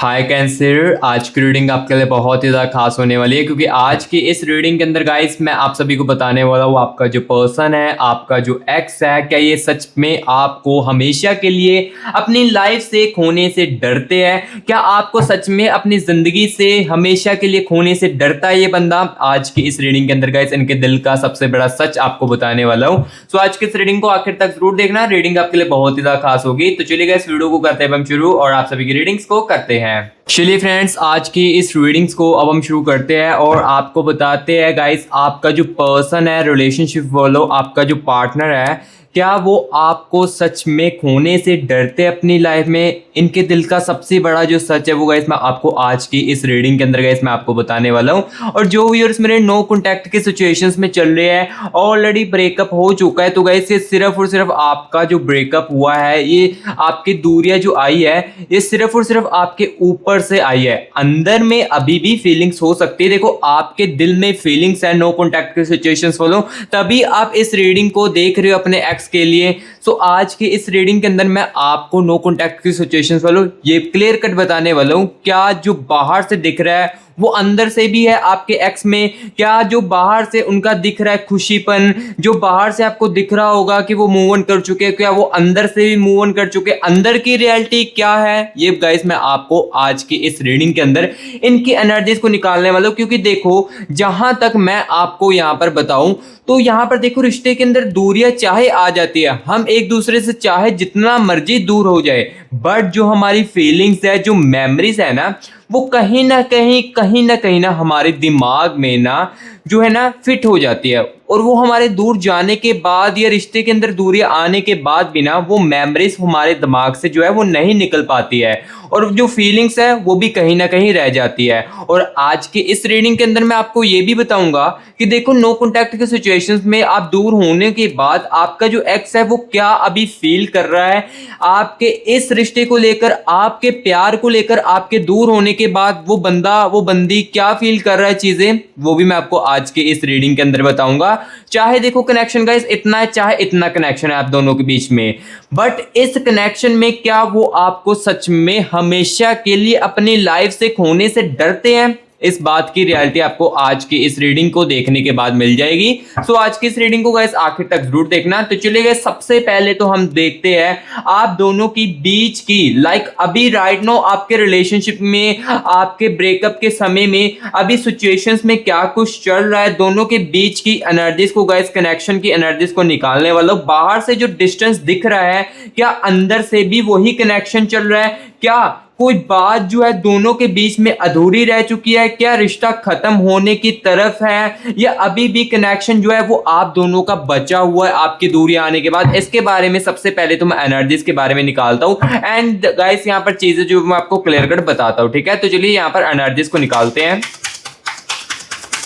हाय cancer, आज की reading आपके लिए बहुत ही ज़्यादा खास होने वाली है क्योंकि आज की इस रीडिंग के अंदर गाइस मैं आप सभी को बताने वाला हूँ आपका जो पर्सन है, आपका जो एक्स है, क्या ये सच में आपको हमेशा के लिए अपनी लाइफ से खोने से डरते हैं। क्या आपको सच में अपनी ज़िंदगी से हमेशा के लिए खोने से डरता है ये बंदा। आज की इस रीडिंग के अंदर गाइस इनके दिल का सबसे बड़ा सच आपको बताने वाला हूँ। सो आज की इस रीडिंग को आखिर तक जरूर देखना, रीडिंग आपके लिए बहुत ही ज़्यादा खास होगी। तो चलिए गाइस वीडियो को करते हैं हम शुरू और आप सभी की रीडिंग्स को करते हैं। चलिए फ्रेंड्स, आज की इस रीडिंग्स को अब हम शुरू करते हैं और आपको बताते हैं गाइस आपका जो पर्सन है, रिलेशनशिप वालों, आपका जो पार्टनर है, क्या वो आपको सच में खोने से डरते हैं अपनी लाइफ में। इनके दिल का सबसे बड़ा जो सच है वो गाइस मैं आपको आज की इस रीडिंग के अंदर गाइस मैं आपको बताने वाला हूँ। और जो व्यूअर्स मेरे नो कॉन्टैक्ट के सिचुएशंस में चल रहे हैं, ऑलरेडी ब्रेकअप हो चुका है, तो गाइस ये सिर्फ और सिर्फ आपका जो ब्रेकअप हुआ है, ये आपकी दूरियां जो आई है, ये सिर्फ और सिर्फ आपके ऊपर से आई है। अंदर में अभी भी फीलिंग्स हो सकती है। देखो, आपके दिल में फीलिंग्स है नो कॉन्टैक्ट के सिचुएशंस वालों, तभी आप इस रीडिंग को देख रहे हो अपने एक्स के लिए। सो आज की इस रीडिंग के अंदर मैं आपको नो कॉन्टैक्ट की सिचुएशंस वालों ये क्लियर कट बताने वाला हूं। क्या जो बाहर से दिख रहा है वो अंदर से भी है आपके एक्स में। क्या जो बाहर से उनका दिख रहा है खुशीपन, जो बाहर से आपको दिख रहा होगा कि वो मूव ऑन कर चुके हैं, क्या वो अंदर से भी मूव ऑन कर चुके हैं। अंदर की रियलिटी क्या है ये गाइस मैं आपको आज की इस रीडिंग के अंदर इनकी एनर्जीज को निकालने वाला हूं। क्योंकि देखो, जहां तक मैं आपको यहां पर बताऊं तो यहां पर देखो, रिश्ते के अंदर दूरियां चाहे आ जाती है, हम एक दूसरे से चाहे जितना मर्जी दूर हो जाए, बट जो हमारी फीलिंग्स है, जो मेमोरीज है ना, वो कहीं ना कहीं ना हमारे दिमाग में ना जो है ना फिट हो जाती है। और वो हमारे दूर जाने के बाद या रिश्ते के अंदर दूरियां आने के बाद भी ना वो मेमोरीज हमारे दिमाग से जो है वो नहीं निकल पाती है, और जो फीलिंग्स है वो भी कहीं ना कहीं रह जाती है। और आज के इस रीडिंग के अंदर मैं आपको ये भी बताऊंगा कि देखो, नो कॉन्टैक्ट के सिचुएशंस में आप दूर होने के बाद आपका जो एक्स है वो क्या अभी फील कर रहा है आपके इस रिश्ते को लेकर, आपके प्यार को लेकर। आपके दूर होने के बाद वो बंदा, वो बंदी क्या फील कर रहा है चीजें, वो भी मैं आपको आज के इस रीडिंग के अंदर बताऊंगा। चाहे देखो कनेक्शन गाइस इतना है, चाहे इतना कनेक्शन है आप दोनों के बीच में, बट इस कनेक्शन में क्या वो आपको सच में हमेशा के लिए अपनी लाइफ से खोने से डरते हैं, इस बात की रियलिटी आपको आज की इस रीडिंग को देखने के बाद मिल जाएगी। सो आज की इस रीडिंग को गाइस आखिर तक जरूर देखना। तो चलिए गाइस, सबसे पहले तो हम देखते हैं आप दोनों की बीच की अभी राइट नो आपके रिलेशनशिप में, आपके ब्रेकअप के समय में अभी सिचुएशंस में क्या कुछ चल रहा है। दोनों के बीच की एनर्जीज को गाइस, कनेक्शन की एनर्जीज को निकालने वाला हूं। बाहर से जो डिस्टेंस दिख रहा है, क्या अंदर से भी वही कनेक्शन चल रहा है। क्या कोई बात जो है दोनों के बीच में अधूरी रह चुकी है, क्या रिश्ता खत्म होने की तरफ है, या अभी भी कनेक्शन जो है वो आप दोनों का बचा हुआ है आपकी दूरी आने के बाद। इसके बारे में सबसे पहले तो मैं एनर्जीज के बारे में निकालता हूं एंड गाइस यहाँ पर चीजें जो मैं आपको क्लियर कट बताता हूं, ठीक है। तो चलिए यहाँ पर एनर्जीज को निकालते हैं।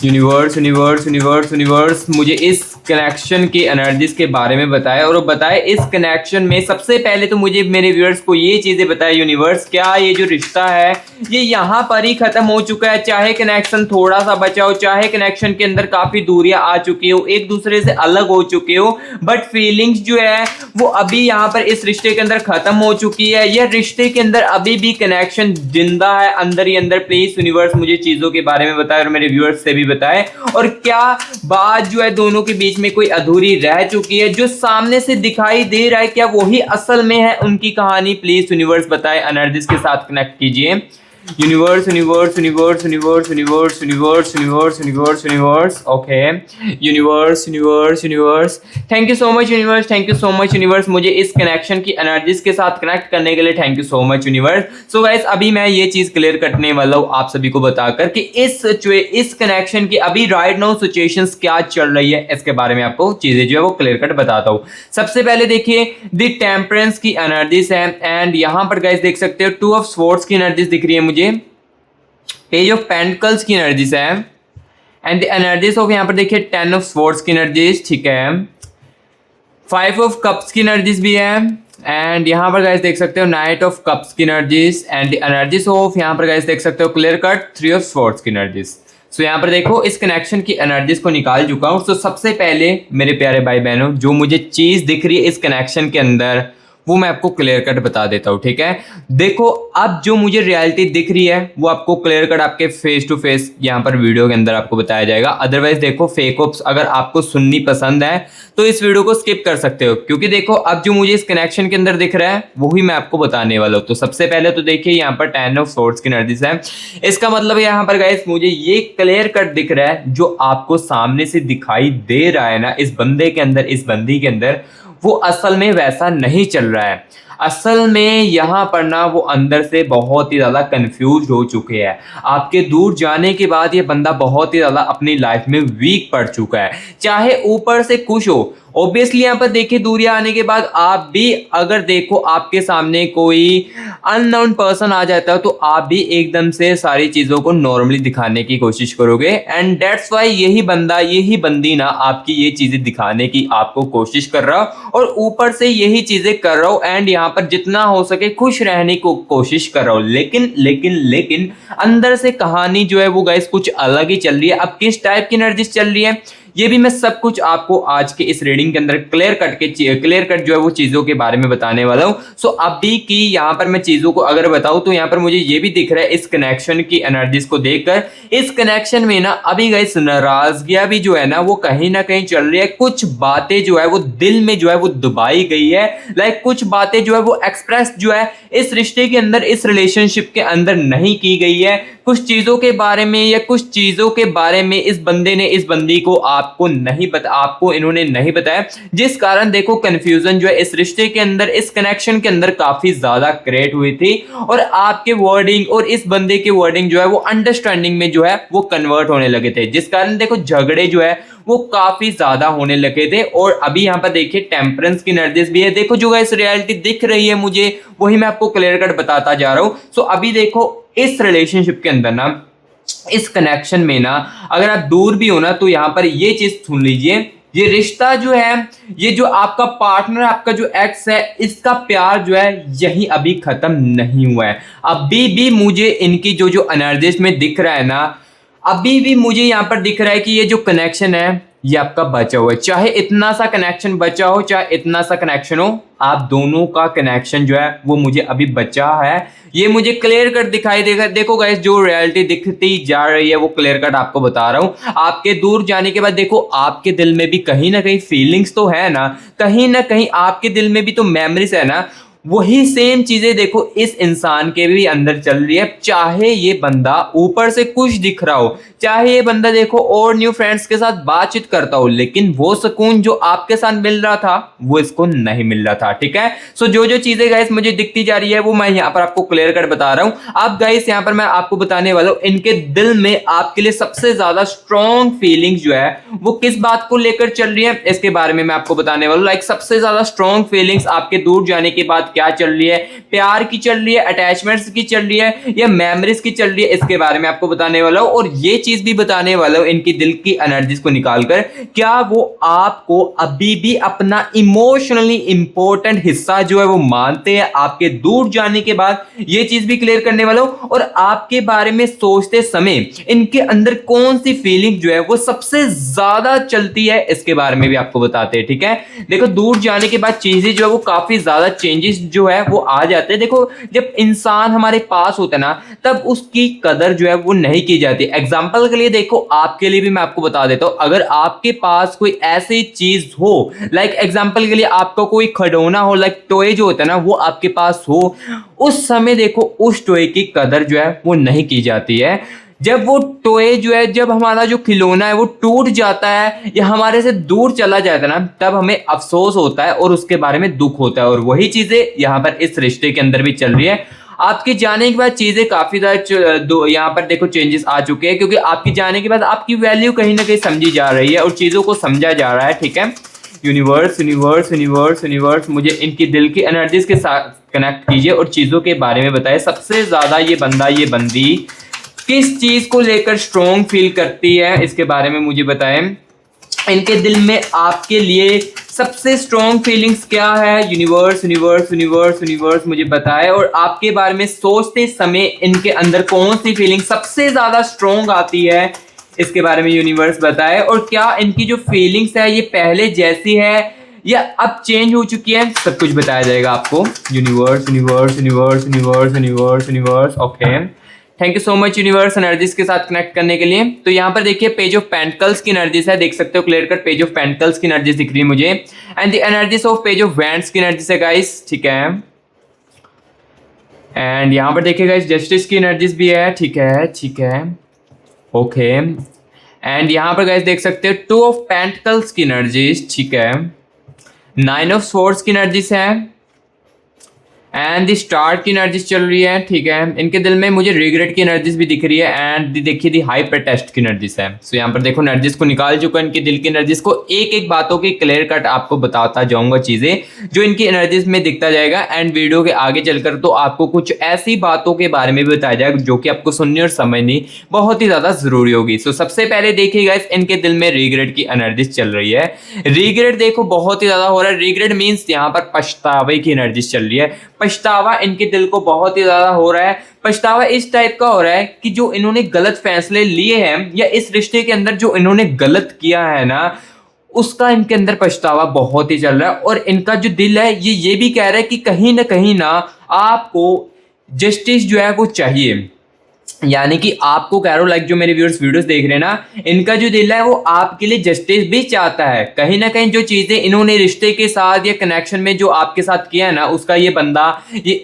यूनिवर्स यूनिवर्स यूनिवर्स यूनिवर्स मुझे इस कनेक्शन की एनर्जीज के बारे में बताए, और वो बताए इस कनेक्शन में सबसे पहले तो मुझे मेरे व्यूअर्स को ये चीजें बताए यूनिवर्स, क्या ये जो रिश्ता है ये यहाँ पर ही खत्म हो चुका है, चाहे कनेक्शन थोड़ा सा बचा हो, चाहे कनेक्शन के अंदर काफी दूरियां आ चुकी हो, एक दूसरे से अलग हो चुके हो, बट फीलिंग्स जो है वो अभी यहाँ पर इस रिश्ते के अंदर खत्म हो चुकी है, या रिश्ते के अंदर अभी भी कनेक्शन जिंदा है अंदर ही अंदर। प्लीज यूनिवर्स मुझे चीजों के बारे में बताए और मेरे व्यूअर्स से भी बताए। और क्या बात जो है दोनों के बीच में कोई अधूरी रह चुकी है, जो सामने से दिखाई दे रहा है क्या वही असल में है उनकी कहानी। प्लीज यूनिवर्स बताए, एनर्जीज के साथ कनेक्ट कीजिए। Universe universe universe universe universe universe universe universe universe okay, universe universe universe thank you so much universe, thank you so much universe मुझे इस कनेक्शन की एनर्जीज के साथ कनेक्ट करने के लिए thank you so much universe. So guys, अभी मैं ये चीज क्लियर करने वाला हूँ आप सभी को बताकर कि इस कनेक्शन की अभी राइट नाउ सिचुएशंस क्या चल रही है, इसके बारे में आपको चीजें जो है वो क्लियर कट बताता हूँ। सबसे पहले देखिए द टेम्परेंस की एनर्जीज है, एंड यहाँ पर गाइस देख सकते हो टू ऑफ स्वॉर्ड्स की एनर्जीज दिख रही है मुझे, पेज ऑफ पेंटिकल्स की एनर्जीज है, एंड द एनर्जीज ऑफ यहाँ पर देखिए 10 ऑफ स्वॉर्ड्स की एनर्जीज, ठीक है, 5 ऑफ कप्स की एनर्जीज भी है, एंड यहाँ पर गाइस देख सकते हो नाइट ऑफ कप्स की energies, and the energies of यहाँ पर गाइस देख सकते हो क्लियर कट 3 ऑफ स्वॉर्ड्स की एनर्जीज। सो यहाँ पर देखो इस कनेक्शन की एनर्जीज को निकाल चुका हूँ। सो सबसे पहले मेरे प्यारे भाई बहनों, जो मुझे चीज दिख रही है इस कनेक्शन के अंदर वो मैं आपको क्लियर कट बता देता हूँ, ठीक है। देखो अब जो मुझे रियलिटी दिख रही है वो आपको क्लियर कट आपके फेस टू फेस यहाँ पर वीडियो के अंदर आपको बताया जाएगा। अदरवाइज देखो फेक ओप्स अगर आपको सुननी पसंद है तो इस वीडियो को स्किप कर सकते हो, क्योंकि देखो अब जो मुझे इस कनेक्शन के अंदर दिख रहा है वही मैं आपको बताने वाला हूँ। तो सबसे पहले तो देखिए यहाँ पर 10 ऑफ सोर्ड्स की एनर्जीज है। इसका मतलब यहाँ पर गाइस मुझे ये क्लियर कट दिख रहा है, जो आपको सामने से दिखाई दे रहा है ना इस बंदे के अंदर, इस बंदी के अंदर, वो असल में वैसा नहीं चल रहा है। असल में यहाँ पर ना वो अंदर से बहुत ही ज़्यादा कंफ्यूज हो चुके हैं। आपके दूर जाने के बाद ये बंदा बहुत ही ज़्यादा अपनी लाइफ में वीक पड़ चुका है, चाहे ऊपर से खुश हो। ऑब्वियसली यहाँ पर देखिए दूरियां आने के बाद आप भी अगर देखो आपके सामने कोई अननोन पर्सन आ जाता है तो आप भी एकदम से सारी चीज़ों को नॉर्मली दिखाने की कोशिश करोगे। एंड दैट्स वाई यही बंदा यही बंदी ना आपकी ये चीज़ें दिखाने की आपको कोशिश कर रहा हो और ऊपर से यही चीज़ें कर रहा हो एंड यहाँ पर जितना हो सके खुश रहने को कोशिश कर रहा हो। लेकिन लेकिन लेकिन अंदर से कहानी जो है वो गाइस कुछ अलग ही चल रही है। अब किस टाइप की एनर्जी चल रही है ये भी मैं सब कुछ आपको आज के इस रीडिंग के अंदर क्लियर कट जो है वो चीज़ों के बारे में बताने वाला हूँ। सो अभी की यहाँ पर मैं चीज़ों को अगर बताऊँ तो यहाँ पर मुझे ये भी दिख रहा है इस कनेक्शन की एनर्जीज को देखकर, इस कनेक्शन में ना अभी गाइस नाराजगियां भी जो है ना वो कहीं ना कहीं चल रही है। कुछ बातें जो है वो दिल में जो है वो दबाई गई है, लाइक कुछ बातें जो है वो एक्सप्रेस जो है इस रिश्ते के अंदर, इस रिलेशनशिप के अंदर नहीं की गई है। कुछ चीज़ों के बारे में या कुछ चीज़ों के बारे में इस बंदे ने इस बंदी को आपको इन्होंने नहीं बताया, जिस कारण देखो कंफ्यूजन जो है इस रिश्ते के अंदर, इस कनेक्शन के अंदर काफी ज्यादा क्रिएट हुई थी और आपके वर्डिंग और इस बंदे के वर्डिंग जो है वो अंडरस्टैंडिंग में जो है वो कन्वर्ट होने लगे थे, जिस कारण देखो झगड़े जो है वो काफी ज्यादा होने लगे थे। और अभी यहाँ पर देखिए टेम्परेंस की एनर्जीज भी है। देखो जो गाइस रियलिटी दिख रही है मुझे वही मैं आपको क्लियर कट बताता जा रहा हूँ। सो अभी देखो इस रिलेशनशिप के अंदर ना, इस कनेक्शन में ना अगर आप दूर भी हो ना तो यहाँ पर ये चीज सुन लीजिए, ये रिश्ता जो है, ये जो आपका पार्टनर, आपका जो एक्स है, इसका प्यार जो है यही अभी खत्म नहीं हुआ है। अभी भी मुझे इनकी जो जो एनर्जीज में दिख रहा है ना, अभी भी मुझे यहाँ पर दिख रहा है कि ये जो कनेक्शन है ये आपका बचा हुआ है। चाहे इतना सा कनेक्शन बचा हो, चाहे इतना सा कनेक्शन हो, आप दोनों का कनेक्शन जो है वो मुझे अभी बचा है। ये मुझे क्लियर कट दिखाई देगा। देखो गाइस जो रियलिटी दिखती जा रही है वो क्लियर कट आपको बता रहा हूँ। आपके दूर जाने के बाद देखो आपके दिल में भी कहीं ना कहीं फीलिंग्स तो है ना कहीं आपके दिल में भी तो मेमोरीज है ना, वही सेम चीजें देखो इस इंसान के भी अंदर चल रही है। चाहे ये बंदा ऊपर से कुछ दिख रहा हो, चाहे ये बंदा देखो और न्यू फ्रेंड्स के साथ बातचीत करता हो, लेकिन वो सुकून जो आपके साथ मिल रहा था वो इसको नहीं मिल रहा था, ठीक है। सो जो जो चीजें गाइस मुझे दिखती जा रही है वो मैं यहाँ पर आपको क्लियर कट बता रहा हूँ। अब गाइस यहाँ पर मैं आपको बताने वाला हूँ इनके दिल में आपके लिए सबसे ज्यादा स्ट्रॉन्ग फीलिंग्स जो है वो किस बात को लेकर चल रही है, इसके बारे में मैं आपको बताने वाला हूँ। लाइक सबसे ज्यादा स्ट्रॉन्ग फीलिंग्स आपके दूर जाने के बाद क्या चल रही है, प्यार की चल रही है, अटैचमेंट्स की चल रही है या मेमोरीज की चल रही है, इसके बारे में आपको बताने वाला हूं। और ये चीज भी बताने वाला हूं इनकी दिल की एनर्जीज को निकालकर, क्या वो आपको अभी भी अपना इमोशनली इंपॉर्टेंट हिस्सा जो है वो मानते हैं आपके दूर जाने के बाद, ये चीज भी क्लियर करने वाला हूं। और आपके बारे में सोचते समय इनके अंदर कौन सी फीलिंग जो है वो सबसे ज्यादा चलती है, इसके बारे में भी आपको बताते हैं, ठीक है। देखो दूर जाने के बाद चीजें जो है वो काफी ज्यादा चेंजेस जो है वो आ जाते हैं। देखो जब इंसान हमारे पास होता है ना तब उसकी कदर जो है वो नहीं की जाती। एग्जांपल के लिए देखो आपके लिए भी मैं आपको बता देता हूं, अगर आपके पास कोई ऐसी चीज हो, लाइक एग्जांपल के लिए आपका कोई खिलौना हो, लाइक टॉय जो होता है ना वो आपके पास हो, उस समय देखो उस टॉय की कदर जो है वो नहीं की जाती है। जब वो टॉय जो है, जब हमारा जो खिलौना है वो टूट जाता है या हमारे से दूर चला जाता है ना, तब हमें अफसोस होता है और उसके बारे में दुख होता है। और वही चीजें यहाँ पर इस रिश्ते के अंदर भी चल रही है। आपके जाने के बाद चीजें काफी ज्यादा यहाँ पर देखो चेंजेस आ चुके हैं, क्योंकि आपके जाने के बाद आपकी वैल्यू कहीं ना कहीं समझी जा रही है और चीजों को समझा जा रहा है, ठीक है। यूनिवर्स यूनिवर्स यूनिवर्स यूनिवर्स मुझे इनकी दिल की एनर्जीज के साथ कनेक्ट कीजिए और चीजों के बारे में बताए। सबसे ज्यादा ये बंदा, ये बंदी किस चीज को लेकर स्ट्रॉन्ग फील करती है, इसके बारे में मुझे बताएं। इनके दिल में आपके लिए सबसे स्ट्रॉन्ग फीलिंग्स क्या है, यूनिवर्स यूनिवर्स यूनिवर्स यूनिवर्स मुझे बताए। और आपके बारे में सोचते समय इनके अंदर कौन सी फीलिंग सबसे ज्यादा स्ट्रॉन्ग आती है, इसके बारे में यूनिवर्स बताए। और क्या इनकी जो फीलिंग्स है ये पहले जैसी है या अब चेंज हो चुकी है, सब कुछ बताया जाएगा आपको। Universe universe universe universe universe universe, okay, thank you so much universe energies के साथ कनेक्ट करने के लिए। तो यहाँ पर देखिए पेज ऑफ पेंटिकल्स की एनर्जीज है, देख सकते हो clear cut page of pentacles की एनर्जीज दिख रही है मुझे, and the energies of page of wands की एनर्जीज है गाइस, ठीक है। एंड यहाँ पर देखिए गाइस जस्टिस की एनर्जीज भी है, ठीक है ठीक है, ओके। एंड यहाँ पर गाइस देख सकते हो टू ऑफ पेंटिकल्स की एनर्जीज, ठीक है। नाइन ऑफ स्वॉर्ड्स की एनर्जीज है, एंड द स्टार की एनर्जीज चल रही है, ठीक है। इनके दिल में मुझे रिग्रेट की एनर्जीज भी दिख रही है, एंड देखिए दी हाई प्रोटेस्ट की एनर्जीज है। सो यहाँ पर देखो एनर्जीज को निकाल चुका इनके दिल की एनर्जीज को, एक एक बातों की क्लियर कट आपको बताता जाऊंगा चीजें जो इनकी एनर्जीज में दिखता जाएगा। एंड वीडियो के आगे चलकर तो आपको कुछ ऐसी बातों के बारे में भी बताया जाएगा जो कि आपको सुननी और समझनी बहुत ही ज्यादा जरूरी होगी। सो सबसे पहले देखिए गाइस इनके दिल में रिग्रेट की एनर्जीज चल रही है। रिग्रेट देखो बहुत ही ज्यादा हो रहा है, रिग्रेट मीन्स यहाँ पर पछतावे की एनर्जीज चल रही है। पछतावा इनके दिल को बहुत ही ज्यादा हो रहा है। पछतावा इस टाइप का हो रहा है कि जो इन्होंने गलत फैसले लिए हैं या इस रिश्ते के अंदर जो इन्होंने गलत किया है ना, उसका इनके अंदर पछतावा बहुत ही चल रहा है। और इनका जो दिल है ये भी कह रहा है कि कहीं ना आपको जस्टिस जो है वो चाहिए, यानी कि आपको कह रहा हूं लाइक जो मेरे व्यूअर्स वीडियोस देख रहे हैं ना, इनका जो दिल है वो आपके लिए जस्टिस भी चाहता है। कहीं ना कहीं जो चीजें इन्होंने रिश्ते के साथ या कनेक्शन में जो आपके साथ किया है ना, उसका ये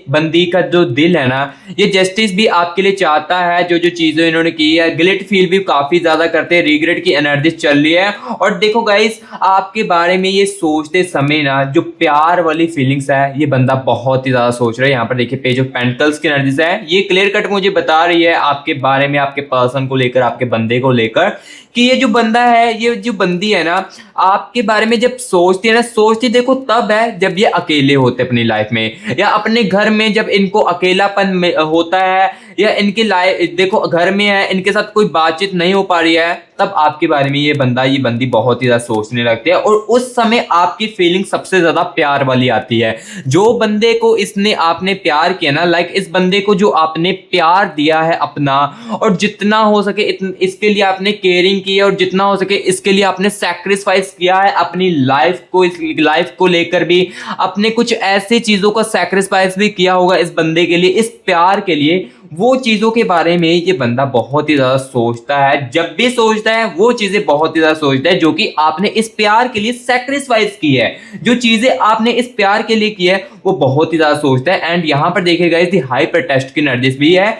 बंदी का जो दिल है ना, ये जस्टिस भी आपके लिए चाहता है। जो जो चीजें इन्होंने की है, गिल्ट फील भी काफी ज्यादा करते हैं, रिग्रेट की एनर्जी चल रही है। और देखो गाइस आपके बारे में ये सोचते समय ना जो प्यार वाली फीलिंग्स है ये बंदा बहुत ही ज्यादा सोच रहा है। यहाँ पर देखिए पेज ऑफ पेंटिकल्स की एनर्जीज है, ये क्लियर कट मुझे बता रही है आपके बारे में, आपके पर्सन को लेकर, आपके बंदे को लेकर, कि ये जो बंदा है, ये जो बंदी है ना, आपके बारे में जब सोचती है ना, सोचती देखो तब है जब ये अकेले होते अपनी लाइफ में, या अपने घर में जब इनको अकेलापन होता है, या इनकी लाइफ देखो घर में है, इनके साथ कोई बातचीत नहीं हो पा रही है, तब आपके बारे में ये बंदा ये बंदी बहुत ही ज्यादा सोचने लगती है। और उस समय आपकी फीलिंग सबसे ज्यादा प्यार वाली आती है। जो बंदे को इसने आपने प्यार किया ना, लाइक इस बंदे को जो आपने प्यार दिया है अपना, और जितना हो सके इसके लिए आपने केयरिंग की है, और जितना हो सके इसके लिए आपने सैक्रिफाइस किया है अपनी लाइफ को, इस लाइफ को लेकर भी अपने कुछ ऐसी चीजों का सैक्रिफाइस भी किया होगा इस बंदे के लिए, इस प्यार के लिए। वो चीजों के बारे में ये बंदा बहुत ही ज्यादा सोचता है, जब भी सोचता है वो चीजें बहुत ही ज्यादा सोचता है जो कि आपने इस प्यार के लिए सैक्रिफाइस की है, जो चीजें आपने इस प्यार के लिए की है वो बहुत ही ज्यादा सोचता है। एंड यहां पर देखिएगा इस हाई प्रोटेस्ट की एनर्जीज भी है।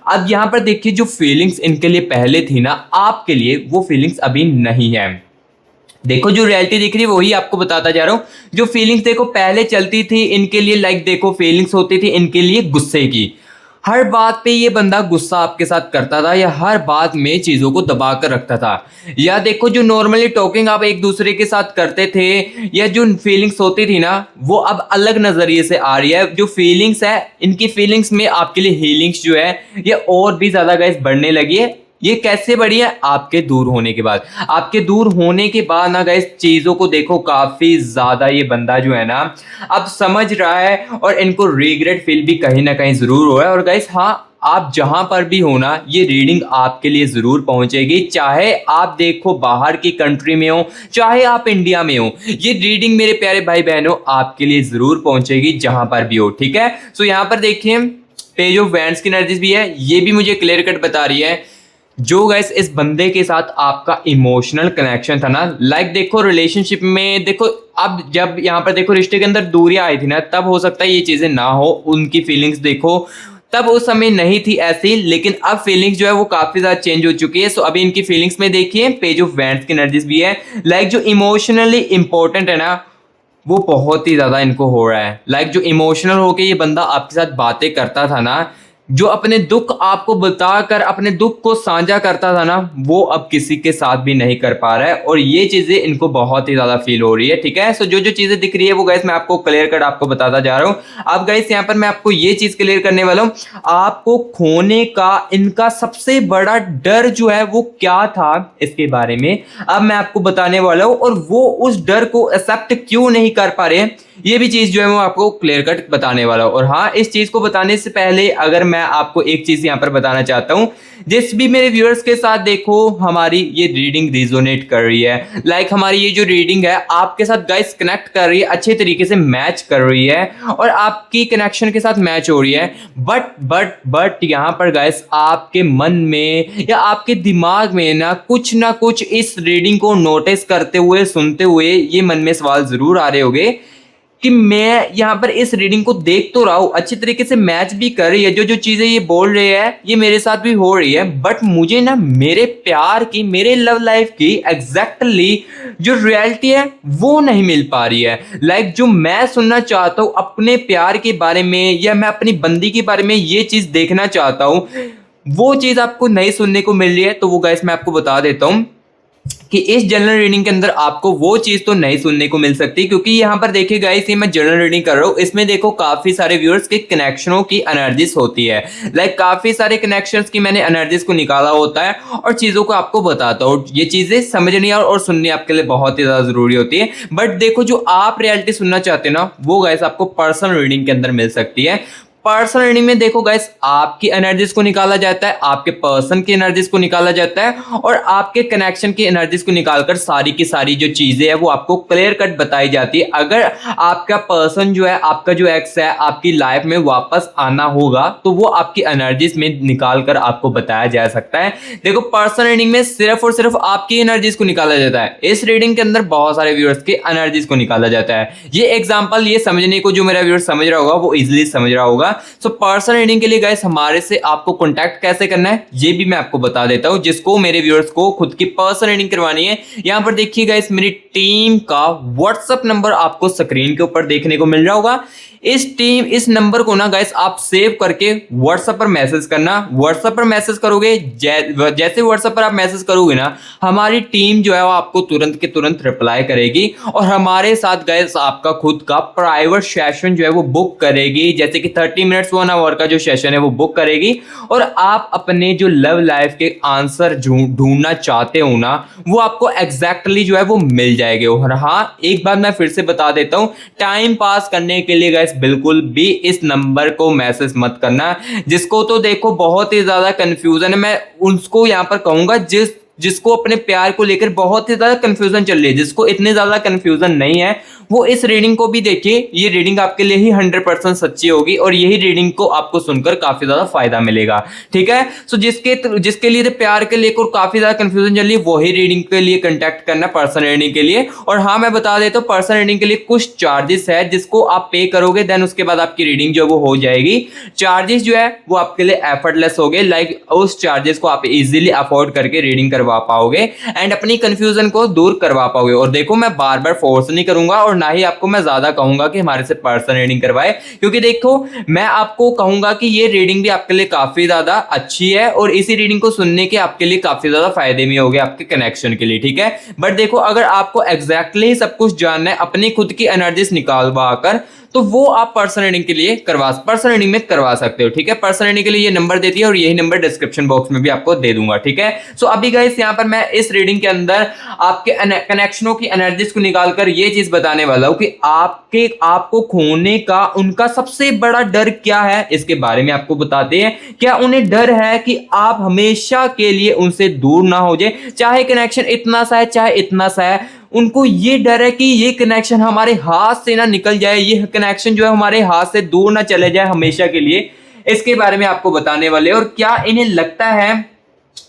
अब यहां पर देखिए जो फीलिंग्स इनके लिए पहले थी ना, आपके लिए वो फीलिंग्स अभी नहीं है। देखो जो रियलिटी दिख रही है वही आपको बताता जा रहा हूं। जो फीलिंग्स देखो पहले चलती थी इनके लिए, लाइक देखो फीलिंग्स होती थी इनके लिए गुस्से की, हर बात पे ये बंदा गुस्सा आपके साथ करता था, या हर बात में चीजों को दबा कर रखता था। या देखो जो नॉर्मली टॉकिंग आप एक दूसरे के साथ करते थे, या जो फीलिंग्स होती थी ना, वो अब अलग नजरिए से आ रही है। जो फीलिंग्स है, इनकी फीलिंग्स में आपके लिए हीलिंग्स जो है ये और भी ज्यादा गाइस बढ़ने लगी है। ये कैसे बढ़ी है? आपके दूर होने के बाद। आपके दूर होने के बाद ना गाइस चीजों को देखो काफी ज्यादा ये बंदा जो है ना अब समझ रहा है, और इनको रिग्रेट फील भी कहीं ना कहीं जरूर हो रहा है। और गाइस हाँ, आप जहां पर भी हो ना, ये रीडिंग आपके लिए जरूर पहुंचेगी, चाहे आप देखो बाहर की कंट्री में हो, चाहे आप इंडिया में हो, ये रीडिंग मेरे प्यारे भाई बहनों आपके लिए जरूर पहुंचेगी जहां पर भी हो, ठीक है। सो यहां पर देखिए पेज ऑफ वैंड्स की एनर्जीज भी है, ये भी मुझे क्लियर कट बता रही है जो गाइस इस बंदे के साथ आपका इमोशनल कनेक्शन था ना, लाइक देखो रिलेशनशिप में देखो, अब जब यहाँ पर देखो रिश्ते के अंदर दूरियां आई थी ना, तब हो सकता है ये चीजें ना हो, उनकी फीलिंग्स देखो तब उस समय नहीं थी ऐसी, लेकिन अब फीलिंग्स जो है वो काफी ज्यादा चेंज हो चुकी है। सो अभी इनकी फीलिंग्स में देखिए पेज ऑफ वैंड्स की एनर्जीज भी है, लाइक जो इमोशनली इंपॉर्टेंट है ना वो बहुत ही ज्यादा इनको हो रहा है। लाइक जो इमोशनल होके ये बंदा आपके साथ बातें करता था ना, जो अपने दुख आपको बताकर अपने दुख को साझा करता था ना, वो अब किसी के साथ भी नहीं कर पा रहा है, और ये चीजें इनको बहुत ही ज्यादा फील हो रही है, ठीक है। सो जो जो चीजें दिख रही है वो गाइस मैं आपको क्लियर कर आपको बताता जा रहा हूँ। अब गाइस यहाँ पर मैं आपको ये चीज क्लियर करने वाला हूँ, आपको खोने का इनका सबसे बड़ा डर जो है वो क्या था इसके बारे में अब मैं आपको बताने वाला हूँ, और वो उस डर को एक्सेप्ट क्यों नहीं कर पा रहे हैं ये भी चीज़ जो है मैं आपको क्लियर कट बताने वाला हूँ। और हाँ, इस चीज़ को बताने से पहले अगर मैं आपको एक चीज़ यहाँ पर बताना चाहता हूँ, जिस भी मेरे व्यूअर्स के साथ देखो हमारी ये रीडिंग रिजोनेट कर रही है, लाइक हमारी ये जो रीडिंग है आपके साथ गाइस कनेक्ट कर रही है, अच्छे तरीके से मैच कर रही है और आपकी कनेक्शन के साथ मैच हो रही है, बट यहाँ पर गाइस आपके मन में या आपके दिमाग में ना कुछ इस रीडिंग को नोटिस करते हुए सुनते हुए ये मन में सवाल जरूर आ रहे होंगे कि मैं यहाँ पर इस रीडिंग को देख तो रहा हूँ, अच्छी तरीके से मैच भी कर रही है, जो जो चीजें ये बोल रहे हैं ये मेरे साथ भी हो रही है, बट मुझे ना मेरे प्यार की, मेरे लव लाइफ की एग्जैक्टली जो रियलिटी है वो नहीं मिल पा रही है। लाइक जो मैं सुनना चाहता हूँ अपने प्यार के बारे में या मैं अपनी बंदी के बारे में ये चीज देखना चाहता हूँ, वो चीज आपको नहीं सुनने को मिल रही है। तो वो गाइस मैं आपको बता देता हूँ कि इस जनरल रीडिंग के अंदर आपको वो चीज तो नहीं सुनने को मिल सकती, क्योंकि यहाँ पर देखिए गाइस ये मैं जनरल रीडिंग कर रहा हूँ, इसमें देखो काफी सारे व्यूअर्स के कनेक्शनों की एनर्जीज होती है, लाइक काफी सारे कनेक्शंस की मैंने एनर्जीज को निकाला होता है और चीजों को आपको बताता हूँ। ये चीजें समझनी और सुननी आपके लिए बहुत ही ज्यादा जरूरी होती है। बट देखो जो आप रियलिटी सुनना चाहते हो ना वो गाइस आपको पर्सनल रीडिंग के अंदर मिल सकती है। पर्सनल रीडिंग में देखो गाइस आपकी एनर्जीज को निकाला जाता है, आपके पर्सन की एनर्जीज को निकाला जाता है और आपके कनेक्शन की एनर्जीज को निकालकर सारी की सारी जो चीजें हैं वो आपको क्लियर कट बताई जाती है। अगर आपका पर्सन जो है, आपका जो एक्स है आपकी लाइफ में वापस आना होगा तो वो आपकी एनर्जीज में निकाल कर आपको बताया जा सकता है। देखो पर्सनल रीडिंग में सिर्फ और सिर्फ आपकी एनर्जीज को निकाला जाता है, इस रीडिंग के अंदर बहुत सारे व्यूअर्स के एनर्जीज को निकाला जाता है। ये एग्जांपल ये समझने को जो मेरा व्यूअर समझ रहा होगा वो इजीली समझ रहा होगा। सो पर्सनल रीडिंग के लिए गाइस हमारे से आपको कांटेक्ट कैसे करना है ये भी मैं आपको बता देता हूं, जिसको मेरे व्यूअर्स को खुद की पर्सनल रीडिंग करवानी है। यहां पर देखिए गाइस मेरी टीम का व्हाट्सएप नंबर आपको स्क्रीन के ऊपर देखने को मिल रहा होगा। इस नंबर को ना गाइस आप सेव करके व्हाट्सएप पर मैसेज करना। व्हाट्सएप पर मैसेज करोगे, जैसे व्हाट्सएप पर आप मैसेज करोगे ना हमारी टीम जो है वो आपको तुरंत के तुरंत रिप्लाई करेगी और हमारे साथ गाइस आपका खुद का प्राइवेट सेशन जो है वो बुक करेगी, जैसे कि 30 मिनट्स 1 आवर का जो सेशन है वो बुक करेगी और आप अपने जो लव लाइफ के आंसर ढूंढना चाहते हो ना वो आपको एग्जैक्टली जो है वो मिल जाएंगे। और हाँ, एक बात मैं फिर से बता देता हूं, टाइम पास करने के लिए गाइस बिल्कुल भी इस नंबर को मैसेज मत करना। जिसको तो देखो बहुत ही ज्यादा कंफ्यूजन है, मैं उसको यहां पर कहूंगा जिसको अपने प्यार को लेकर बहुत ही ज्यादा कंफ्यूजन चल रही है, जिसको इतनी ज्यादा कंफ्यूजन नहीं है वो इस रीडिंग को भी देखिए, ये रीडिंग आपके लिए ही 100% सच्ची होगी और यही रीडिंग को आपको सुनकर काफी ज्यादा फायदा मिलेगा। ठीक है, सो जिसके लिए प्यार के लेकर काफी ज्यादा कंफ्यूजन चल रही है वही रीडिंग के लिए कांटेक्ट करना पर्सनल रीडिंग के लिए। और हाँ, मैं बता देता हूँ पर्सनल रीडिंग के लिए कुछ चार्जेस है जिसको आप पे करोगे देन उसके बाद आपकी रीडिंग जो वो हो जाएगी। चार्जेस जो है वो आपके लिए एफर्टलेस हो गए, लाइक उस चार्जेस को आप इजीली अफोर्ड करके रीडिंग करवा पाओगे एंड अपनी कंफ्यूजन को दूर करवा पाओगे। और देखो मैं बार बार फोर्स नहीं करूंगा और ना ही आपको मैं ज्यादा कहूंगा कि हमारे से पर्सनल रीडिंग करवाए, क्योंकि देखो मैं आपको कहूंगा कि ये रीडिंग भी आपके लिए काफी ज्यादा अच्छी है और इसी रीडिंग को सुनने के आपके लिए काफी ज्यादा फायदे में होंगे आपके कनेक्शन के लिए। ठीक है, बट देखो अगर आपको एग्जैक्टली सब कुछ जानना है अपनी खुद की एनर्जीज निकालवा कर तो वो आप पर्सनल रीडिंग के लिए पर्सनल रीडिंग में करवा सकते हो। ठीक है, पर्सनल रीडिंग के लिए ये नंबर देती है और यही नंबर डिस्क्रिप्शन बॉक्स में भी आपको दे दूंगा। ठीक है, सो अभी गाइस यहाँ पर मैं इस रीडिंग के अंदर आपके कनेक्शनों की एनर्जीज को निकालकर ये चीज बताने वाला हूं कि आपको खोने का उनका सबसे बड़ा डर क्या है, इसके बारे में आपको बताते हैं। क्या उन्हें डर है कि आप हमेशा के लिए उनसे दूर ना हो जाए, चाहे कनेक्शन इतना सा है चाहे इतना सा है, उनको ये डर है कि ये कनेक्शन हमारे हाथ से ना निकल जाए, ये कनेक्शन जो है हमारे हाथ से दूर ना चले जाए हमेशा के लिए। इसके बारे में आपको बताने वाले। और क्या इन्हें लगता है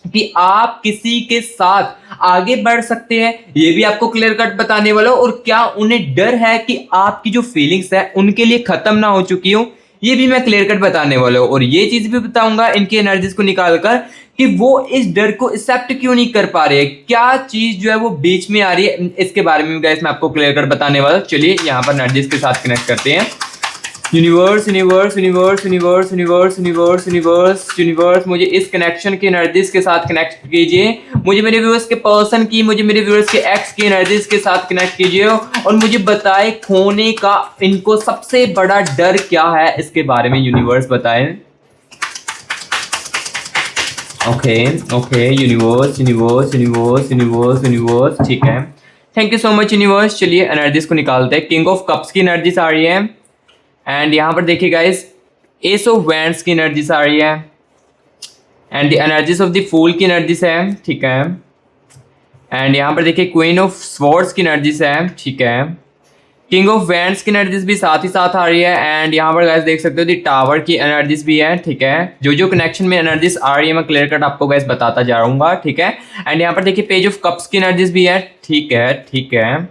कि आप किसी के साथ आगे बढ़ सकते हैं, ये भी आपको क्लियर कट बताने वाला हूं। और क्या उन्हें डर है कि आपकी जो फीलिंग्स है उनके लिए खत्म ना हो चुकी हो, ये भी मैं क्लियर कट बताने वाला हूं। और ये चीज भी बताऊंगा इनकी एनर्जीज को निकालकर कि वो इस डर को एक्सेप्ट क्यों नहीं कर पा रहे, क्या चीज जो है वो बीच में आ रही है, इसके बारे में गाइस मैं आपको क्लियर कट बताने वाला हूं। चलिए यहाँ पर एनर्जीज के साथ कनेक्ट करते हैं। Universe universe universe universe universe universe universe universe मुझे इस कनेक्शन की एनर्जीज के साथ कनेक्ट कीजिए, मुझे मेरे व्यूअर्स के पर्सन की, मुझे मेरे व्यूअर्स के एक्स की एनर्जीज के साथ कनेक्ट कीजिए और मुझे बताए खोने का इनको सबसे बड़ा डर क्या है, इसके बारे में यूनिवर्स बताएं। Okay universe universe universe universe universe ठीक है, thank you so much universe. चलिए एनर्जीज को निकालते हैं। किंग ऑफ कप्स की एनर्जीज आ रही है एंड यहाँ पर देखिए गाइस एस ऑफ वैंड्स की एनर्जीज आ रही है and the energies of the fool की एनर्जीज है, ठीक है। एंड यहाँ पर देखिए क्वीन ऑफ स्वॉर्ड्स की एनर्जीज है, ठीक है। किंग ऑफ वैंड्स की एनर्जीज भी साथ ही साथ आ रही है एंड यहाँ पर गाइस देख सकते हो दी टावर की एनर्जीज भी है, ठीक है। जो कनेक्शन में एनर्जीज आ रही है मैं क्लियर कट आपको गाइस बताता जा रहूंगा, ठीक है। एंड यहाँ पर देखिए पेज ऑफ कप्स की एनर्जीज भी है, ठीक है, ठीक है।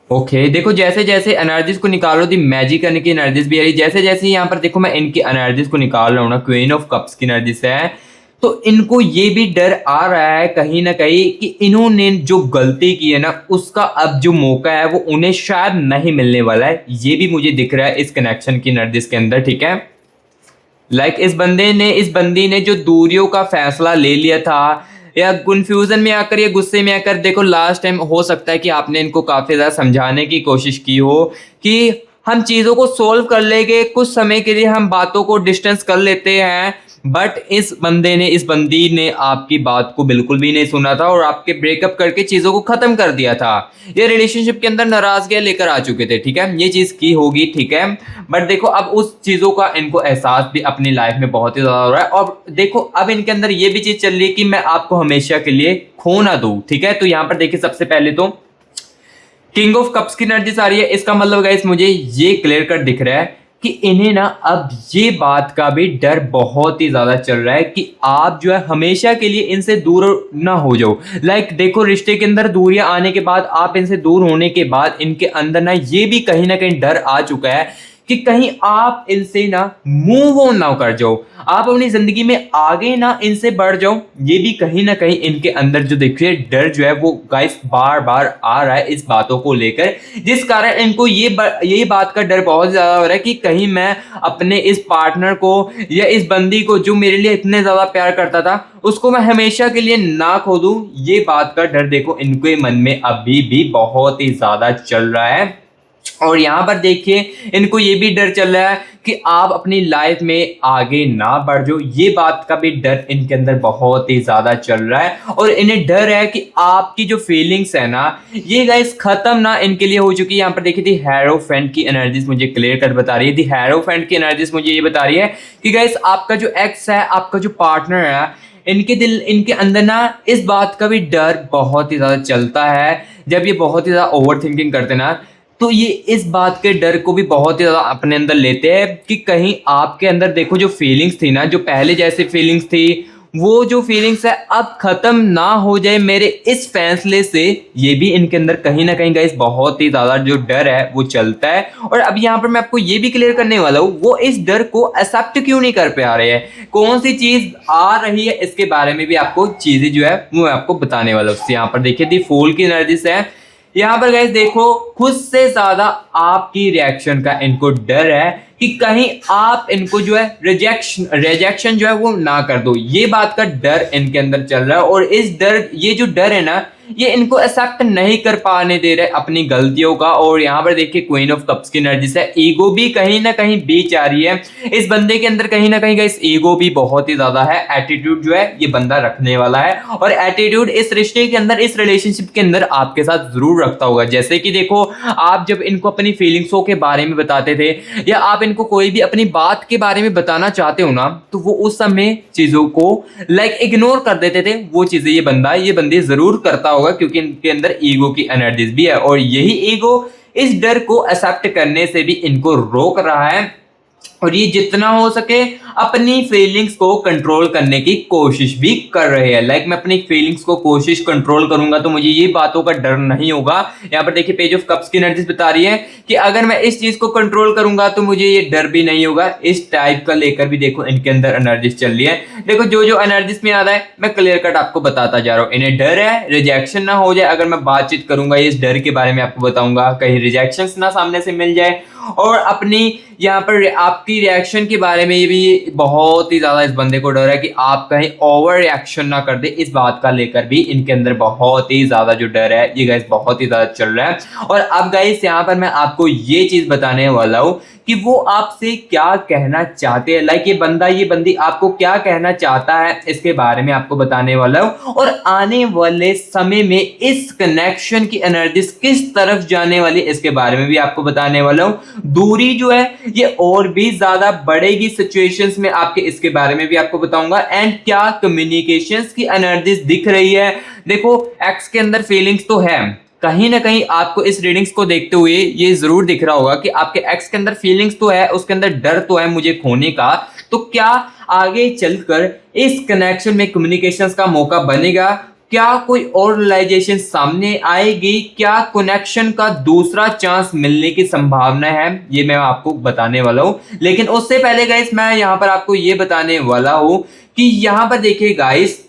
ओके देखो जैसे जैसे एनर्जीज को निकालो दी मैजिक करने की एनर्जीज भी आ रही, जैसे जैसे यहाँ पर देखो मैं इनकी एनर्जीज को निकाल रहा हूँ ना, क्वीन ऑफ कप्स की एनर्जीज है, तो इनको ये भी डर आ रहा है कहीं ना कहीं कि इन्होंने जो गलती की है ना उसका अब जो मौका है वो उन्हें शायद नहीं मिलने वाला है। ये भी मुझे दिख रहा है इस कनेक्शन की एनर्जीज के अंदर, ठीक है। लाइक इस बंदी ने जो दूरियों का फैसला ले लिया था या कंफ्यूजन में आकर या गुस्से में आकर, देखो लास्ट टाइम हो सकता है कि आपने इनको काफी ज्यादा समझाने की कोशिश की हो कि हम चीजों को सोल्व कर लेंगे, कुछ समय के लिए हम बातों को डिस्टेंस कर लेते हैं, बट इस बंदी ने आपकी बात को बिल्कुल भी नहीं सुना था और आपके ब्रेकअप करके चीजों को खत्म कर दिया था। ये रिलेशनशिप के अंदर नाराजगियां लेकर आ चुके थे, ठीक है, ये चीज की होगी, ठीक है। बट देखो अब उस चीजों का इनको एहसास भी अपनी लाइफ में बहुत ही ज्यादा हो रहा है और देखो अब इनके अंदर ये भी चीज चल रही है कि मैं आपको हमेशा के लिए खो ना दूं, ठीक है। तो यहाँ पर देखिए सबसे पहले तो किंग ऑफ कप्स की एनर्जीज आ रही है, इसका मतलब गाइस मुझे ये क्लियर कट दिख रहा है कि इन्हें ना अब ये बात का भी डर बहुत ही ज्यादा चल रहा है कि आप जो है हमेशा के लिए इनसे दूर ना हो जाओ। लाइक देखो रिश्ते के अंदर दूरियां आने के बाद, आप इनसे दूर होने के बाद इनके अंदर ना ये भी कहीं ना कहीं डर आ चुका है कि कहीं आप इनसे ना मूव ऑन ना कर जाओ, आप अपनी जिंदगी में आगे ना इनसे बढ़ जाओ। ये भी कहीं ना कहीं इनके अंदर जो देखिए डर जो है वो गाइस बार बार आ रहा है इस बातों को लेकर, जिस कारण इनको ये बात का डर बहुत ज्यादा हो रहा है कि कहीं मैं अपने इस पार्टनर को या इस बंदी को जो मेरे लिए इतने ज्यादा प्यार करता था उसको मैं हमेशा के लिए ना खो दूं। ये बात का डर देखो इनके मन में अभी भी बहुत ही ज्यादा चल रहा है और यहाँ पर देखिए इनको ये भी डर चल रहा है कि आप अपनी लाइफ में आगे ना बढ़ जाओ। ये बात का भी डर इनके अंदर बहुत ही ज्यादा चल रहा है और इन्हें डर है कि आपकी जो फीलिंग्स है ना ये गाइस खत्म ना इनके लिए हो चुकी है। यहाँ पर देखिए दी हेरोफेंट की एनर्जीज मुझे क्लियर कर बता रही है, दी हेरोफेंट की एनर्जीज मुझे ये बता रही है कि गाइस आपका जो एक्स है, आपका जो पार्टनर है, इनके अंदर ना इस बात का भी डर बहुत ही ज्यादा चलता है। जब ये बहुत ही ज्यादा ओवर थिंकिंग करते ना तो ये इस बात के डर को भी बहुत ही ज्यादा अपने अंदर लेते हैं कि कहीं आपके अंदर देखो जो फीलिंग्स थी ना, जो पहले जैसी फीलिंग्स थी वो जो फीलिंग्स है अब खत्म ना हो जाए मेरे इस फैसले से। ये भी इनके अंदर कहीं ना कहीं गाइस बहुत ही ज्यादा जो डर है वो चलता है। और अब यहाँ पर मैं आपको ये भी क्लियर करने वाला हूँ वो इस डर को एक्सेप्ट क्यों नहीं कर पा रहे हैं, कौन सी चीज आ रही है, इसके बारे में भी आपको चीजें जो है वो मैं आपको बताने वाला हूँ। यहाँ पर देखिए दी फूल की एनर्जी से यहाँ पर गाइस देखो खुद से ज्यादा आपकी रिएक्शन का इनको डर है कि कहीं आप इनको जो है रिजेक्शन जो है वो ना कर दो। ये बात का डर इनके अंदर चल रहा है और ये जो डर है ना ये इनको एक्सेप्ट नहीं कर पाने दे रहे अपनी गलतियों का। और यहाँ पर देखिए क्वीन ऑफ कप्स की एनर्जी से ईगो भी कहीं ना कहीं बीच आ रही है इस बंदे के अंदर, कहीं ना कहीं गाइस ईगो भी बहुत ही ज्यादा है। एटीट्यूड जो है ये बंदा रखने वाला है और एटीट्यूड इस रिश्ते के अंदर, इस रिलेशनशिप के अंदर आपके साथ जरूर रखता होगा। जैसे कि देखो आप जब इनको अपनी फीलिंग्सों के बारे में बताते थे या आप इनको कोई भी अपनी बात के बारे में बताना चाहते हो ना तो वो उस समय चीजों को लाइक इग्नोर कर देते थे। वो चीजें ये बंदी जरूर करता होगा क्योंकि इनके अंदर ईगो की एनर्जीज भी है और यही ईगो इस डर को एक्सेप्ट करने से भी इनको रोक रहा है और ये जितना हो सके अपनी फीलिंग्स को कंट्रोल करने की कोशिश भी कर रहे हैं। लाइक मैं अपनी फीलिंग्स को कोशिश कंट्रोल करूंगा तो मुझे ये बातों का डर नहीं होगा। यहाँ पर देखिए पेज ऑफ कप्स की एनर्जीज बता रही है कि अगर मैं इस चीज को कंट्रोल करूंगा तो मुझे ये डर भी नहीं होगा। इस टाइप का लेकर भी देखो इनके अंदर एनर्जीज चल रही है। देखो जो एनर्जीज में आ रहा है मैं क्लियर कट आपको बताता जा रहा हूँ। इन्हें डर है रिजेक्शन ना हो जाए, अगर मैं बातचीत करूंगा इस डर के बारे में आपको बताऊंगा, कहीं रिजेक्शन ना सामने से मिल जाए और अपनी यहाँ पर आपकी रिएक्शन के बारे में ये भी बहुत ही ज्यादा इस बंदे को डर है कि आप कहीं ओवर रिएक्शन ना कर दे, इस बात का लेकर भी इनके अंदर बहुत ही ज्यादा जो डर है ये गाइस बहुत ही ज्यादा चल रहा है। और अब गाइस यहाँ पर मैं आपको ये चीज बताने वाला हूँ कि वो आपसे क्या कहना चाहते हैं, लाइक ये बंदा ये बंदी आपको क्या कहना चाहता है इसके बारे में आपको बताने वाला हूँ। और आने वाले समय में इस कनेक्शन की एनर्जीज किस तरफ जाने वाली इसके बारे में भी आपको बताने वाला हूँ। दूरी जो है ये और भी ज्यादा बढ़ेगी सिचुएशंस में, आपके इसके बारे में भी आपको बताऊंगा। एंड क्या कम्युनिकेशंस की एनर्जीज दिख रही है, देखो एक्स के अंदर फीलिंग्स तो है, कहीं ना कहीं आपको इस रीडिंग्स को देखते हुए ये जरूर दिख रहा होगा कि आपके एक्स के अंदर फीलिंग्स तो है, उसके अंदर डर तो है मुझे खोने का। तो क्या आगे चलकर इस कनेक्शन में कम्युनिकेशंस का मौका बनेगा, क्या कोई और रियलाइजेशन सामने आएगी, क्या कनेक्शन का दूसरा चांस मिलने की संभावना है, ये मैं आपको बताने वाला हूं। लेकिन उससे पहले गाइस मैं यहां पर आपको ये बताने वाला हूं कि यहां पर देखिए गाइस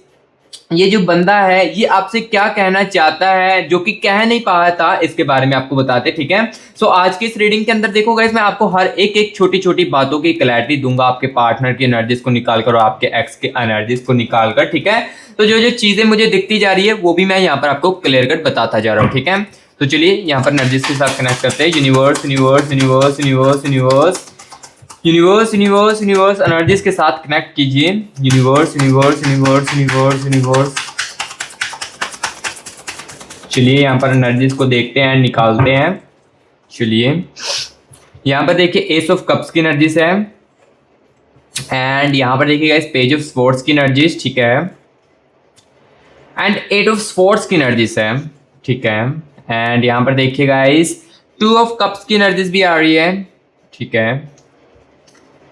ये जो बंदा है ये आपसे क्या कहना चाहता है जो कि कह नहीं पाया था, इसके बारे में आपको बताते, ठीक है। सो आज की इस रीडिंग के अंदर देखो गाइस मैं आपको हर एक एक छोटी छोटी बातों की क्लैरिटी दूंगा, आपके पार्टनर की एनर्जीज को निकाल कर और आपके एक्स के एनर्जीज को निकाल कर, ठीक है। तो जो जो चीजें मुझे दिखती जा रही है वो भी मैं यहाँ पर आपको क्लियर कट बताता जा रहा हूँ, ठीक है। तो चलिए यहाँ पर एनर्जीज के साथ कनेक्ट करते हैं। Universe universe universe universe universe universe universe universe energies के साथ कनेक्ट कीजिए। Universe universe universe universe universe चलिए यहाँ पर एनर्जीज को देखते हैं, निकालते हैं। चलिए यहाँ पर देखिए एस ऑफ कप्स की एनर्जीज है, एंड यहाँ पर देखिएगा इस पेज ऑफ स्पोर्ट्स की एनर्जीज, ठीक है। एंड एट ऑफ स्पोर्ट्स की एनर्जीज है, ठीक है। एंड यहाँ पर देखिएगा इस टू ऑफ कप्स की एनर्जीज भी आ रही है, ठीक है।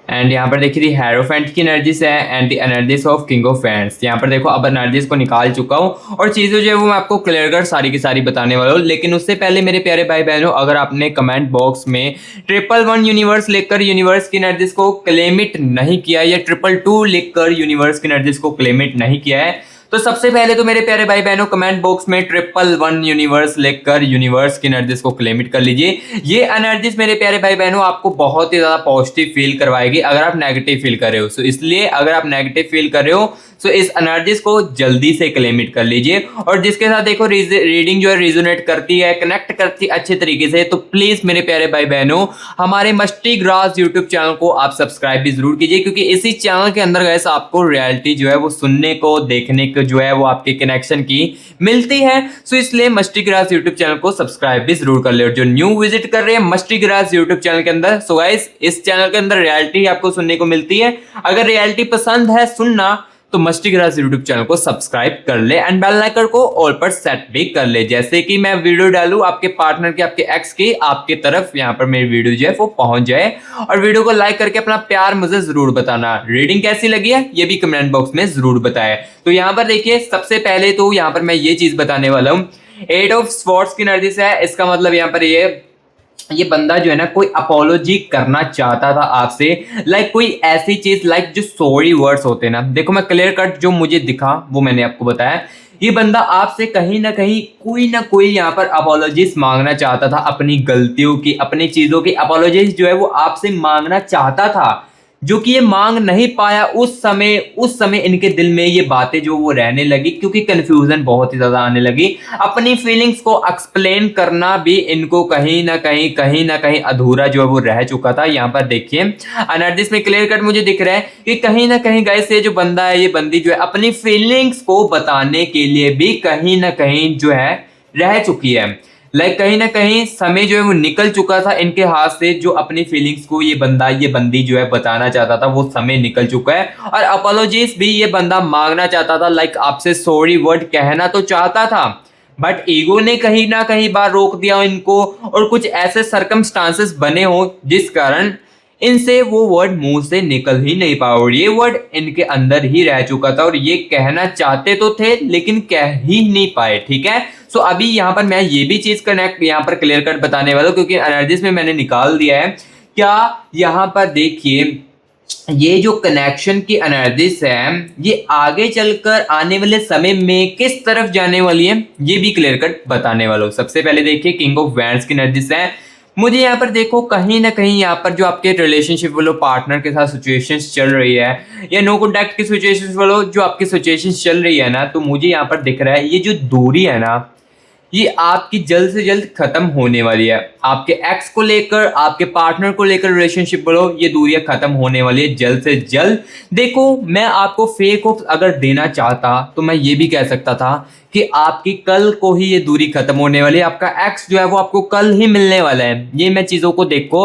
एंड यहाँ पर देखिए दी हेरोफेंट की एनर्जीज है and the energies of king of fans. यहाँ पर देखो अब एनर्जीज को निकाल चुका हूँ और चीज़ें जो है वो मैं आपको क्लियर कर सारी की सारी बताने वाला हूँ। लेकिन उससे पहले मेरे प्यारे भाई बहनों, अगर आपने कमेंट बॉक्स में 111 यूनिवर्स लिखकर यूनिवर्स की एनर्जीज को क्लेमिट नहीं किया या 222 लिखकर यूनिवर्स की एनर्जीज को क्लेमिट नहीं किया है, तो सबसे पहले तो मेरे प्यारे भाई बहनों कमेंट बॉक्स में 111 यूनिवर्स लिखकर यूनिवर्स की एनर्जीज को क्लेमिट कर लीजिए। ये एनर्जीज मेरे प्यारे भाई बहनों आपको बहुत ही ज्यादा पॉजिटिव फील करवाएगी अगर आप नेगेटिव फील कर रहे हो। सो इसलिए अगर आप नेगेटिव फील कर रहे हो तो इस एनर्जीज को जल्दी से क्लेमिट कर लीजिए। और जिसके साथ देखो रीडिंग जो है रिजोनेट करती है, कनेक्ट करती है अच्छे तरीके से, तो प्लीज मेरे प्यारे भाई बहनों हमारे मस्टी ग्रास यूट्यूब चैनल को आप सब्सक्राइब भी जरूर कीजिए, क्योंकि इसी चैनल के अंदर गैस आपको रियलिटी जो है वो सुनने को देखने को जो है वो आपके कनेक्शन की मिलती है। सो इसलिए मस्टी ग्रास यूट्यूब चैनल को सब्सक्राइब भी जरूर कर ले। और जो न्यू विजिट कर रहे हैं मस्टी ग्रास यूट्यूब चैनल के अंदर, सो गाइस इस चैनल के अंदर रियलिटी आपको सुनने को मिलती है। अगर रियलिटी पसंद है सुनना तो मस्टी ग्रास यूट्यूब चैनल को सब्सक्राइब कर ले एंड बेल आइकन को ऑल पर सेट भी कर ले, जैसे कि मैं वीडियो डालूं आपके पार्टनर की, आपके एक्स की, आपके तरफ यहाँ पर मेरी वीडियो जो है वो पहुंच जाए। और वीडियो को लाइक करके अपना प्यार मुझे जरूर बताना। रीडिंग कैसी लगी है ये भी कमेंट बॉक्स में जरूर बताएं। तो यहाँ पर देखिए सबसे पहले तो यहाँ पर मैं ये चीज बताने वाला हूँ, 8 ऑफ स्वॉर्ड्स की एनर्जी से है। इसका मतलब यहाँ पर ये बंदा जो है ना कोई अपोलॉजी करना चाहता था आपसे, लाइक कोई ऐसी चीज लाइक जो सॉरी वर्ड्स होते हैं ना, देखो मैं क्लियर कट जो मुझे दिखा वो मैंने आपको बताया। ये बंदा आपसे कहीं ना कोई यहाँ पर अपोलॉजीज मांगना चाहता था, अपनी गलतियों की, अपनी चीजों की अपोलॉजीज जो है वो आपसे मांगना चाहता था, जो कि ये मांग नहीं पाया। उस समय इनके दिल में ये बातें जो वो रहने लगी, क्योंकि कंफ्यूजन बहुत ही ज्यादा आने लगी। अपनी फीलिंग्स को एक्सप्लेन करना भी इनको कहीं ना कहीं अधूरा जो है वो रह चुका था। यहाँ पर देखिए एनर्जीज में क्लियर कट मुझे दिख रहा है कि कहीं ना कहीं गाइस ये जो बंदा है, ये बंदी जो है अपनी फीलिंग्स को बताने के लिए भी कहीं ना कहीं जो है रह चुकी है। लाइक कहीं ना कहीं समय जो है वो निकल चुका था इनके हाथ से, जो अपनी फीलिंग्स को ये बंदी जो है बताना चाहता था वो समय निकल चुका है। और अपोलॉजीज भी ये बंदा मांगना चाहता था, लाइक आपसे सॉरी वर्ड कहना तो चाहता था, बट ईगो ने कहीं ना कहीं बार रोक दिया इनको, और कुछ ऐसे सर्कमस्टांसेस बने हो जिस कारण इनसे वो वर्ड मुंह से निकल ही नहीं पाया, और ये वर्ड इनके अंदर ही रह चुका था और ये कहना चाहते तो थे लेकिन कह ही नहीं पाए, ठीक है। सो अभी यहाँ पर मैं ये भी चीज कनेक्ट यहाँ पर क्लियर कट बताने वाला हूँ, क्योंकि एनर्जीज में मैंने निकाल दिया है। क्या यहाँ पर देखिए ये जो कनेक्शन की एनर्जीज है ये आगे चलकर आने वाले समय में किस तरफ जाने वाली है ये भी क्लियर कट बताने वाला हूँ। सबसे पहले देखिए किंग ऑफ वैंड्स की एनर्जीज है, मुझे यहाँ पर देखो कहीं ना कहीं यहाँ पर जो आपके रिलेशनशिप वालों पार्टनर के साथ सिचुएशंस चल रही है या नो कॉन्टैक्ट की सिचुएशंस वालों जो आपकी सिचुएशंस चल रही है ना, तो मुझे यहाँ पर दिख रहा है ये जो दूरी है ना, ये आपकी जल्द से जल्द खत्म होने वाली है। आपके एक्स को लेकर, आपके पार्टनर को लेकर रिलेशनशिप बोलो, ये दूरियां खत्म होने वाली है जल्द से जल्द। देखो मैं आपको फेक होप्स अगर देना चाहता तो मैं ये भी कह सकता था कि आपकी कल को ही ये दूरी खत्म होने वाली है, आपका एक्स जो है वो आपको कल ही मिलने वाला है। ये मैं चीजों को देखो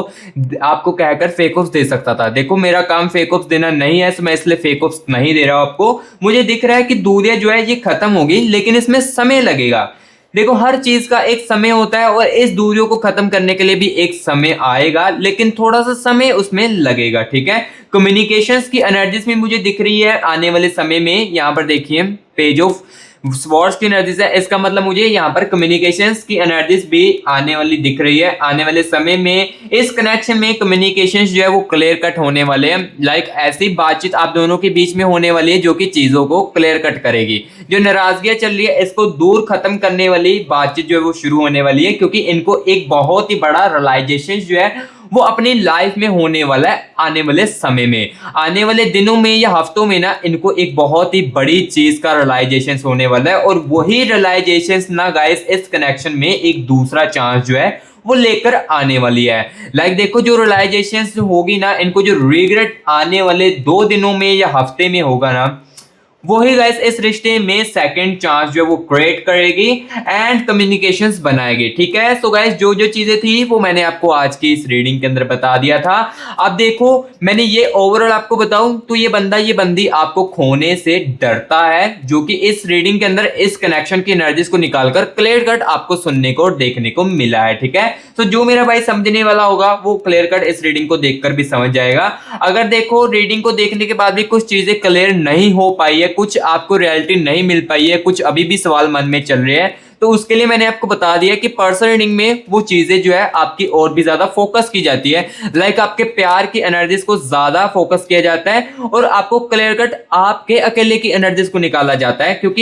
आपको कहकर फेक होप्स दे सकता था। देखो मेरा काम फेक होप्स देना नहीं है, तो मैं इसलिए फेक होप्स नहीं दे रहा हूं आपको। मुझे दिख रहा है कि दूरियां जो है ये खत्म होगी, लेकिन इसमें समय लगेगा। देखो हर चीज का एक समय होता है और इस दूरियों को खत्म करने के लिए भी एक समय आएगा, लेकिन थोड़ा सा समय उसमें लगेगा, ठीक है। कम्युनिकेशंस की एनर्जीज में मुझे दिख रही है आने वाले समय में। यहाँ पर देखिए पेज ऑफ स्वॉर्ड्स की एनर्जीज है, इसका मतलब मुझे यहाँ पर कम्युनिकेशंस की एनर्जीज भी आने वाली दिख रही है। आने वाले समय में इस कनेक्शन में कम्युनिकेशंस जो है वो क्लियर कट होने वाले हैं। लाइक ऐसी बातचीत आप दोनों के बीच में होने वाली है जो कि चीजों को क्लियर कट करेगी। जो नाराजगियां चल रही है इसको दूर खत्म करने वाली बातचीत जो है वो शुरू होने वाली है, क्योंकि इनको एक बहुत ही बड़ा रियलाइजेशन जो है वो अपनी लाइफ में होने वाला है। आने वाले समय में, आने वाले दिनों में या हफ्तों में ना, इनको एक बहुत ही बड़ी चीज का रियलाइजेशन होने वाला है। और वही रियलाइजेशन ना गाइस इस कनेक्शन में एक दूसरा चांस जो है वो लेकर आने वाली है। लाइक देखो जो रियलाइजेशन होगी ना, इनको जो रिग्रेट आने वाले 2 दिनों में या हफ्ते में होगा ना, वही गाइस इस रिश्ते में सेकंड चांस जो है वो क्रिएट करेगी एंड कम्युनिकेशंस बनाएगी, ठीक है। सो गाइस जो जो चीजें थी वो मैंने आपको आज की इस रीडिंग के अंदर बता दिया था। अब देखो मैंने ये ओवरऑल आपको बताऊं तो ये बंदा ये बंदी आपको खोने से डरता है, जो कि इस रीडिंग के अंदर इस कनेक्शन की एनर्जीज को निकालकर क्लियर कट आपको सुनने को और देखने को मिला है, ठीक है। तो जो मेरा भाई समझने वाला होगा वो क्लियर कट इस रीडिंग को देखकर भी समझ जाएगा। अगर देखो रीडिंग को देखने के बाद भी कुछ चीजें क्लियर नहीं हो पाई है, कुछ आपको रियलिटी नहीं मिल पाई है, कुछ अभी भी सवाल मन में चल रहे हैं, तो उसके लिए मैंने आपको बता दिया कि पर्सनल रीडिंग में वो चीजें जो है आपकी और भी ज्यादा फोकस की जाती है। लाइक आपके प्यार की एनर्जीज को ज्यादा फोकस किया जाता है और आपको क्लियर कट आपके अकेले की एनर्जीज को निकाला जाता है, क्योंकि